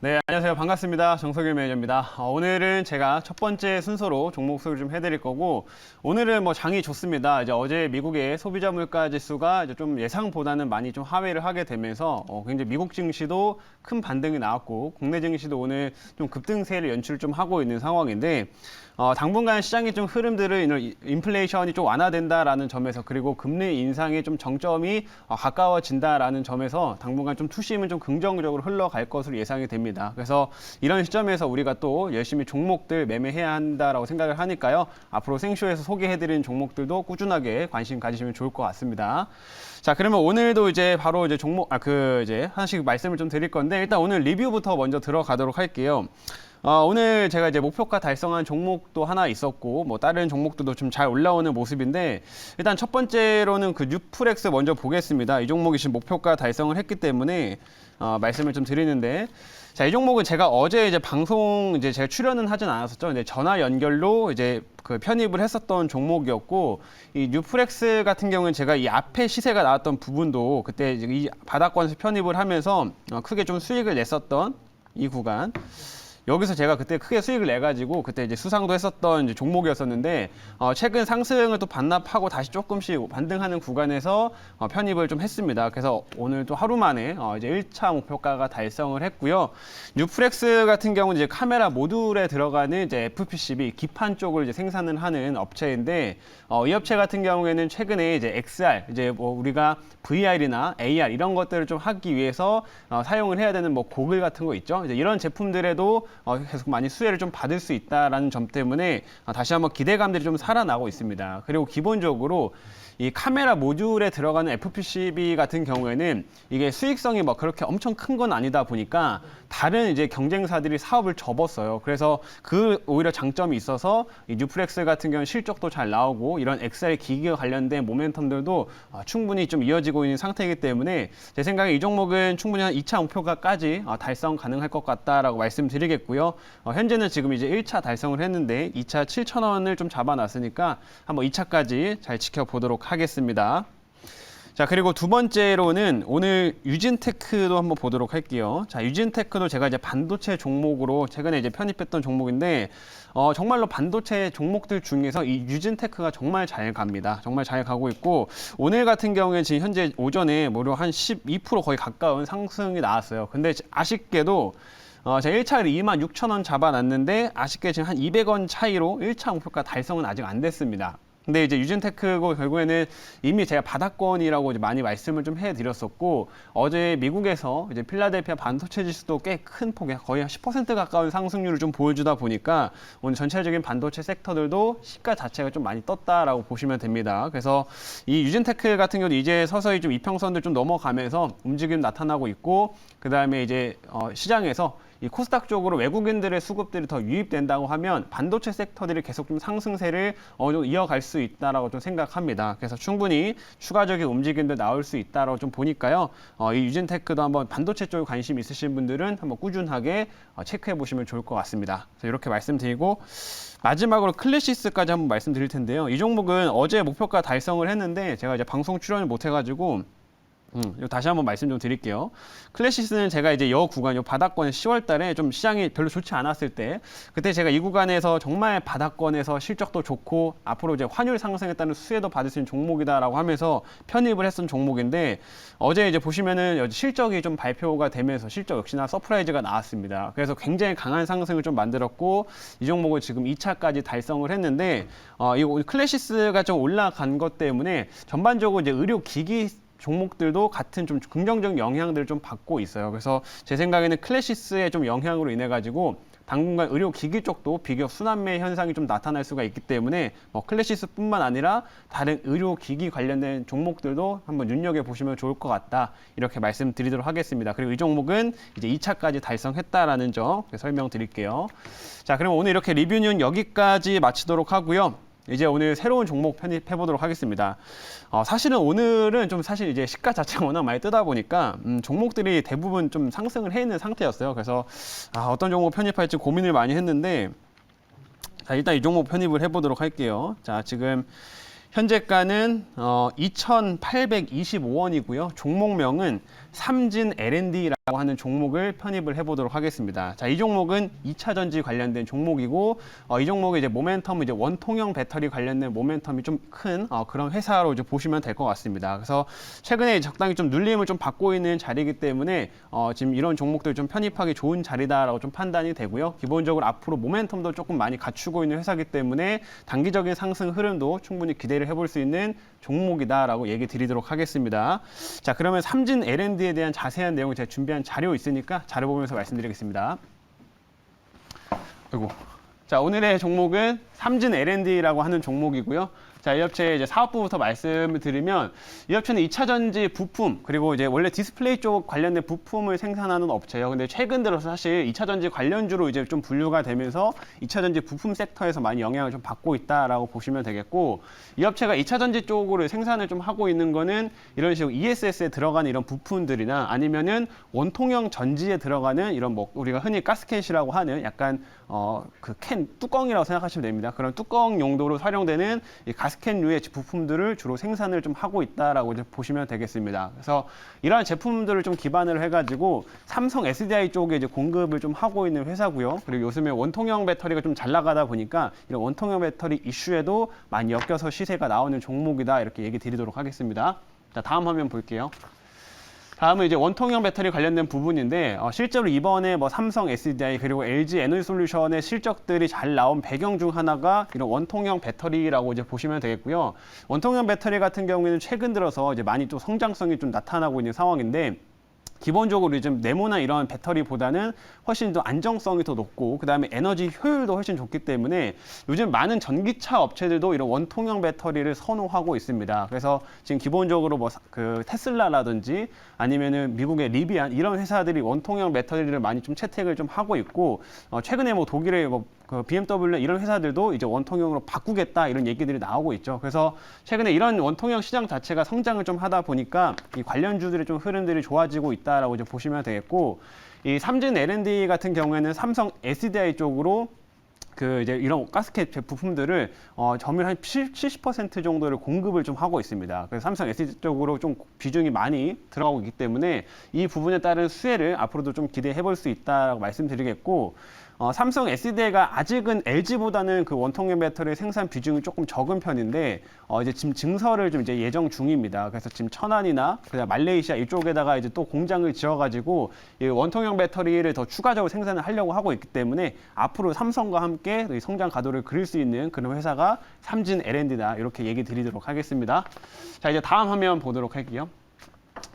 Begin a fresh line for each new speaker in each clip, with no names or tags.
네, 안녕하세요. 반갑습니다. 정석일 매니저입니다. 오늘은 제가 첫 번째 순서로 종목 소개를 좀 해드릴 거고, 오늘은 뭐 장이 좋습니다. 이제 어제 미국의 소비자 물가 지수가 이제 좀 예상보다는 많이 좀 하회를 하게 되면서 굉장히 미국 증시도 큰 반등이 나왔고, 국내 증시도 오늘 좀 급등세를 연출 좀 하고 있는 상황인데, 당분간 시장의 좀 흐름들을 인플레이션이 좀 완화된다라는 점에서 그리고 금리 인상의 좀 정점이 가까워진다라는 점에서 당분간 좀 투심은 좀 긍정적으로 흘러갈 것으로 예상이 됩니다. 그래서 이런 시점에서 우리가 또 열심히 종목들 매매해야 한다라고 생각을 하니까요. 앞으로 생쇼에서 소개해드린 종목들도 꾸준하게 관심 가지시면 좋을 것 같습니다. 자, 그러면 오늘도 이제 바로 이제 종목, 이제 하나씩 말씀을 좀 드릴 건데 일단 오늘 리뷰부터 먼저 들어가도록 할게요. 오늘 제가 이제 목표가 달성한 종목도 하나 있었고, 뭐 다른 종목들도 좀 잘 올라오는 모습인데, 일단 첫 번째로는 그 뉴프렉스 먼저 보겠습니다. 이 종목이 지금 목표가 달성을 했기 때문에, 말씀을 좀 드리는데, 자, 이 종목은 제가 어제 이제 방송 이제 제가 출연은 하진 않았었죠. 근데 전화 연결로 이제 그 편입을 했었던 종목이었고, 이 뉴프렉스 같은 경우는 제가 이 앞에 시세가 나왔던 부분도 그때 이 바닥권에서 편입을 하면서 크게 좀 수익을 냈었던 이 구간. 여기서 제가 그때 크게 수익을 내가지고 그때 이제 수상도 했었던 이제 종목이었었는데 최근 상승을 또 반납하고 다시 조금씩 반등하는 구간에서 편입을 좀 했습니다. 그래서 오늘 또 하루 만에 이제 1차 목표가가 달성을 했고요. 뉴프렉스 같은 경우는 이제 카메라 모듈에 들어가는 이제 FPCB 기판 쪽을 이제 생산을 하는 업체인데 이 업체 같은 경우에는 최근에 이제 XR 이제 뭐 우리가 VR이나 AR 이런 것들을 좀 하기 위해서 사용을 해야 되는 뭐 고글 같은 거 있죠. 이제 이런 제품들에도 계속 많이 수혜를 좀 받을 수 있다라는 점 때문에 다시 한번 기대감들이 좀 살아나고 있습니다. 그리고 기본적으로 이 카메라 모듈에 들어가는 FPCB 같은 경우에는 이게 수익성이 뭐 그렇게 엄청 큰 건 아니다 보니까 다른 이제 경쟁사들이 사업을 접었어요. 그래서 그 오히려 장점이 있어서 이 뉴프렉스 같은 경우는 실적도 잘 나오고 이런 XR 기기와 관련된 모멘텀들도 충분히 좀 이어지고 있는 상태이기 때문에 제 생각에 이 종목은 충분히 한 2차 목표가까지 달성 가능할 것 같다라고 말씀드리겠고요. 현재는 지금 이제 1차 달성을 했는데 2차 7,000원을 좀 잡아놨으니까 한번 2차까지 잘 지켜보도록 하겠습니다. 자, 그리고 두 번째로는 오늘 유진테크도 한번 보도록 할게요. 자, 유진테크도 제가 이제 반도체 종목으로 최근에 이제 편입했던 종목인데, 정말로 반도체 종목들 중에서 이 유진테크가 정말 잘 갑니다. 정말 잘 가고 있고, 오늘 같은 경우에 지금 현재 오전에 무려 한 12% 거의 가까운 상승이 나왔어요. 근데 아쉽게도 제가 1차를 26,000원 잡아놨는데, 아쉽게 지금 한 200원 차이로 1차 목표가 달성은 아직 안 됐습니다. 근데 이제 유진테크고 결국에는 이미 제가 바닥권이라고 이제 많이 말씀을 좀 해드렸었고 어제 미국에서 이제 필라델피아 반도체 지수도 꽤 큰 폭에 거의 10% 가까운 상승률을 좀 보여주다 보니까 오늘 전체적인 반도체 섹터들도 시가 자체가 좀 많이 떴다라고 보시면 됩니다. 그래서 이 유진테크 같은 경우도 이제 서서히 좀 이평선들 좀 넘어가면서 움직임 나타나고 있고 그 다음에 이제 시장에서 이 코스닥 쪽으로 외국인들의 수급들이 더 유입된다고 하면 반도체 섹터들이 계속 좀 상승세를 어느 정도 이어갈 수 있다라고 좀 생각합니다. 그래서 충분히 추가적인 움직임도 나올 수 있다라고 좀 보니까요. 이 유진테크도 한번 반도체 쪽에 관심 있으신 분들은 한번 꾸준하게 체크해 보시면 좋을 것 같습니다. 그래서 이렇게 말씀드리고 마지막으로 클래시스까지 한번 말씀드릴 텐데요. 이 종목은 어제 목표가 달성을 했는데 제가 이제 방송 출연을 못 해가지고 다시 한번 말씀 좀 드릴게요. 클래시스는 제가 이제 여 구간, 요 바닥권에 10월 달에 좀 시장이 별로 좋지 않았을 때, 그때 제가 이 구간에서 정말 바닥권에서 실적도 좋고, 앞으로 이제 환율 상승에 따른 수혜도 받을 수 있는 종목이다라고 하면서 편입을 했던 종목인데, 어제 이제 보시면은 실적이 좀 발표가 되면서 실적 역시나 서프라이즈가 나왔습니다. 그래서 굉장히 강한 상승을 좀 만들었고, 이 종목을 지금 2차까지 달성을 했는데, 이 클래시스가 좀 올라간 것 때문에 전반적으로 이제 의료기기 종목들도 같은 좀 긍정적 영향들을 좀 받고 있어요. 그래서 제 생각에는 클래시스의 좀 영향으로 인해 가지고 당분간 의료기기 쪽도 비교적 순환매 현상이 좀 나타날 수가 있기 때문에 클래시스뿐만 아니라 다른 의료기기 관련된 종목들도 한번 눈여겨보시면 좋을 것 같다. 이렇게 말씀드리도록 하겠습니다. 그리고 이 종목은 이제 2차까지 달성했다라는 점 설명드릴게요. 자, 그럼 오늘 이렇게 리뷰는 여기까지 마치도록 하고요. 이제 오늘 새로운 종목 편입해 보도록 하겠습니다. 사실은 오늘은 좀 사실 이제 시가 자체가 워낙 많이 뜨다 보니까 종목들이 대부분 좀 상승을 해 있는 상태였어요. 그래서 어떤 종목 편입할지 고민을 많이 했는데 자, 일단 이 종목 편입을 해 보도록 할게요. 자, 지금 현재가는 2,825원이고요. 종목명은 삼진 L&D라고 하는 종목을 편입을 해보도록 하겠습니다. 자, 이 종목은 2차 전지 관련된 종목이고, 이 종목의 이제 모멘텀은 이제 원통형 배터리 관련된 모멘텀이 좀 큰 그런 회사로 이제 보시면 될 것 같습니다. 그래서 최근에 적당히 좀 눌림을 좀 받고 있는 자리이기 때문에 지금 이런 종목들 좀 편입하기 좋은 자리다라고 좀 판단이 되고요. 기본적으로 앞으로 모멘텀도 조금 많이 갖추고 있는 회사이기 때문에 단기적인 상승 흐름도 충분히 기대를 해볼 수 있는 종목이다라고 얘기 드리도록 하겠습니다. 자, 그러면 삼진 L&D에 대한 자세한 내용을 제가 준비한 자료 있으니까 자료 보면서 말씀드리겠습니다. 아이고. 자, 오늘의 종목은 삼진 L&D라고 하는 종목이고요. 자, 이 업체의 이제 사업부부터 말씀을 드리면, 이 업체는 2차 전지 부품, 그리고 이제 원래 디스플레이 쪽 관련된 부품을 생산하는 업체예요. 근데 최근 들어서 사실 2차 전지 관련주로 이제 좀 분류가 되면서 2차 전지 부품 섹터에서 많이 영향을 좀 받고 있다라고 보시면 되겠고, 이 업체가 2차 전지 쪽으로 생산을 좀 하고 있는 거는 이런 식으로 ESS에 들어가는 이런 부품들이나 아니면은 원통형 전지에 들어가는 이런 뭐 우리가 흔히 가스켓이라고 하는 약간 그 캔 뚜껑이라고 생각하시면 됩니다. 그런 뚜껑 용도로 활용되는 이 가스켓류의 부품들을 주로 생산을 좀 하고 있다라고 이제 보시면 되겠습니다. 그래서 이러한 제품들을 좀 기반으로 해가지고 삼성 SDI 쪽에 이제 공급을 좀 하고 있는 회사고요. 그리고 요즘에 원통형 배터리가 좀 잘 나가다 보니까 이런 원통형 배터리 이슈에도 많이 엮여서 시세가 나오는 종목이다 이렇게 얘기 드리도록 하겠습니다. 자, 다음 화면 볼게요. 다음은 이제 원통형 배터리 관련된 부분인데 실제로 이번에 뭐 삼성 SDI 그리고 LG 에너지솔루션의 실적들이 잘 나온 배경 중 하나가 이런 원통형 배터리라고 이제 보시면 되겠고요. 원통형 배터리 같은 경우에는 최근 들어서 이제 많이 또 성장성이 좀 나타나고 있는 상황인데, 기본적으로 요즘 네모나 이런 배터리보다는 훨씬 더 안정성이 더 높고 그다음에 에너지 효율도 훨씬 좋기 때문에 요즘 많은 전기차 업체들도 이런 원통형 배터리를 선호하고 있습니다. 그래서 지금 기본적으로 뭐 그 테슬라라든지 아니면은 미국의 리비안 이런 회사들이 원통형 배터리를 많이 좀 채택을 좀 하고 있고, 최근에 뭐 독일의 뭐 그 BMW 이런 회사들도 이제 원통형으로 바꾸겠다 이런 얘기들이 나오고 있죠. 그래서 최근에 이런 원통형 시장 자체가 성장을 좀 하다 보니까 이 관련주들의 좀 흐름들이 좋아지고 있다라고 이제 보시면 되겠고, 이 삼진 L&D 같은 경우에는 삼성 SDI 쪽으로 그 이제 이런 가스켓 부품들을 점유율 한 70% 정도를 공급을 좀 하고 있습니다. 그래서 삼성 SDI 쪽으로 좀 비중이 많이 들어가고 있기 때문에 이 부분에 따른 수혜를 앞으로도 좀 기대해 볼 수 있다라고 말씀드리겠고, 삼성 SDI가 아직은 LG보다는 그 원통형 배터리 생산 비중이 조금 적은 편인데 이제 지금 증설을 좀 이제 예정 중입니다. 그래서 지금 천안이나 그다음 말레이시아 이쪽에다가 이제 또 공장을 지어가지고 이 원통형 배터리를 더 추가적으로 생산을 하려고 하고 있기 때문에 앞으로 삼성과 함께 성장 가도를 그릴 수 있는 그런 회사가 삼진 L&D다 이렇게 얘기 드리도록 하겠습니다. 자, 이제 다음 화면 보도록 할게요.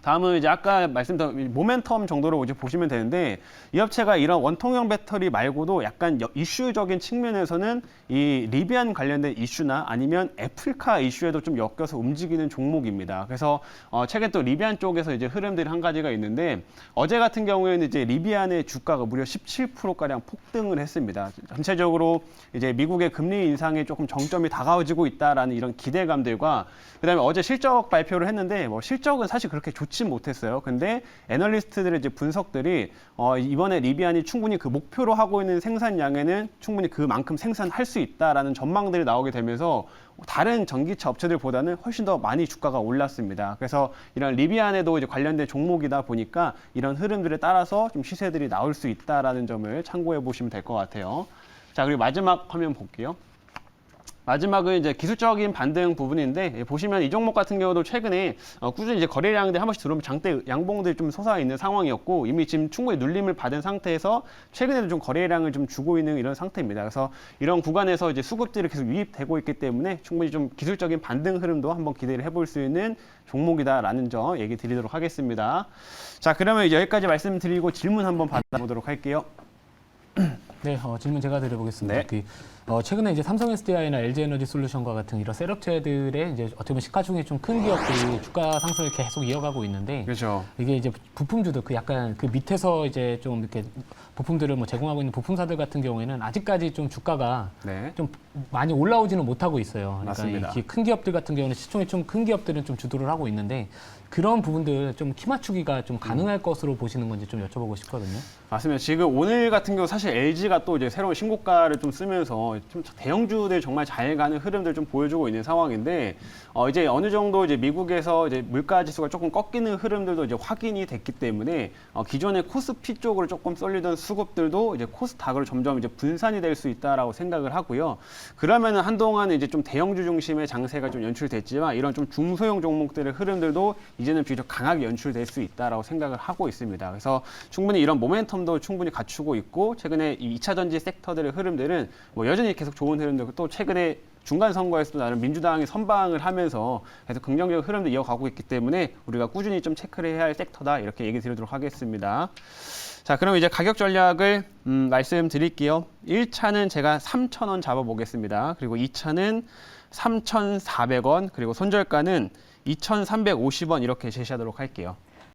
다음은 이제 아까 말씀드린 모멘텀 정도로 이제 보시면 되는데, 이 업체가 이런 원통형 배터리 말고도 약간 이슈적인 측면에서는 이 리비안 관련된 이슈나 아니면 애플카 이슈에도 좀 엮여서 움직이는 종목입니다. 그래서 최근 또 리비안 쪽에서 이제 흐름들이 한 가지가 있는데, 어제 같은 경우에는 이제 리비안의 주가가 무려 17%가량 폭등을 했습니다. 전체적으로 이제 미국의 금리 인상에 조금 정점이 다가오지고 있다라는 이런 기대감들과 그다음에 어제 실적 발표를 했는데 뭐 실적은 사실 그렇게 좋지 못했어요. 근데 애널리스트들의 이제 분석들이 이번에 리비안이 충분히 그 목표로 하고 있는 생산량에는 충분히 그만큼 생산할 수 있다라는 전망들이 나오게 되면서 다른 전기차 업체들보다는 훨씬 더 많이 주가가 올랐습니다. 그래서 이런 리비안에도 이제 관련된 종목이다 보니까 이런 흐름들에 따라서 좀 시세들이 나올 수 있다라는 점을 참고해 보시면 될 것 같아요. 자, 그리고 마지막 화면 볼게요. 마지막은 이제 기술적인 반등 부분인데, 보시면 이 종목 같은 경우도 최근에 꾸준히 이제 거래량들이 한 번씩 들어오면 장대 양봉들이 좀 솟아 있는 상황이었고, 이미 지금 충분히 눌림을 받은 상태에서 최근에도 좀 거래량을 좀 주고 있는 이런 상태입니다. 그래서 이런 구간에서 이제 수급들이 계속 유입되고 있기 때문에 충분히 좀 기술적인 반등 흐름도 한번 기대를 해볼 수 있는 종목이다라는 점 얘기 드리도록 하겠습니다. 자, 그러면 이제 여기까지 말씀드리고 질문 한번 받아보도록 할게요.
네, 질문 제가 드려보겠습니다.
네.
최근에 이제 삼성 SDI나 LG 에너지 솔루션과 같은 이런 셋업체들의 이제 어떻게 보면 시가 중에 좀 큰 기업들이 주가 상승을 계속 이어가고 있는데,
그렇죠.
이게 이제 부품주도 그 약간 그 밑에서 이제 좀 이렇게 부품들을 뭐 제공하고 있는 부품사들 같은 경우에는 아직까지 좀 주가가
네.
좀 많이 올라오지는 못하고 있어요. 그러니까
맞습니다.
이 큰 기업들 같은 경우는 시총이 좀 큰 기업들은 좀 주도를 하고 있는데, 그런 부분들 좀 키 맞추기가 좀 가능할 것으로 보시는 건지 좀 여쭤보고 싶거든요.
맞습니다. 지금 오늘 같은 경우 사실 LG가 또 이제 새로운 신고가를 좀 쓰면서 좀 대형주들 정말 잘 가는 흐름들 좀 보여주고 있는 상황인데 이제 어느 정도 이제 미국에서 이제 물가 지수가 조금 꺾이는 흐름들도 이제 확인이 됐기 때문에 기존의 코스피 쪽으로 조금 쏠리던 수급들도 이제 코스닥으로 점점 이제 분산이 될 수 있다라고 생각을 하고요. 그러면은 한동안 이제 좀 대형주 중심의 장세가 좀 연출됐지만 이런 좀 중소형 종목들의 흐름들도 이제는 비교적 강하게 연출될 수 있다라고 생각을 하고 있습니다. 그래서 충분히 이런 모멘텀도 충분히 갖추고 있고 최근에 이 2차 전지 섹터들의 흐름들은 뭐 여전히 계속 좋은 흐름들 또 최근에 중간 선거에서도 나름 민주당이 선방을 하면서 계속 긍정적 흐름도 이어가고 있기 때문에 우리가 꾸준히 좀 체크를 해야 할 섹터다 이렇게 얘기 드리도록 하겠습니다. 자, 그럼 이제 가격 전략을 말씀드릴게요. 1차는 제가 3,000원 잡아보겠습니다. 그리고 2차는 3,400원, 그리고 손절가는 2,350원 이렇게 제시하도록 할게요.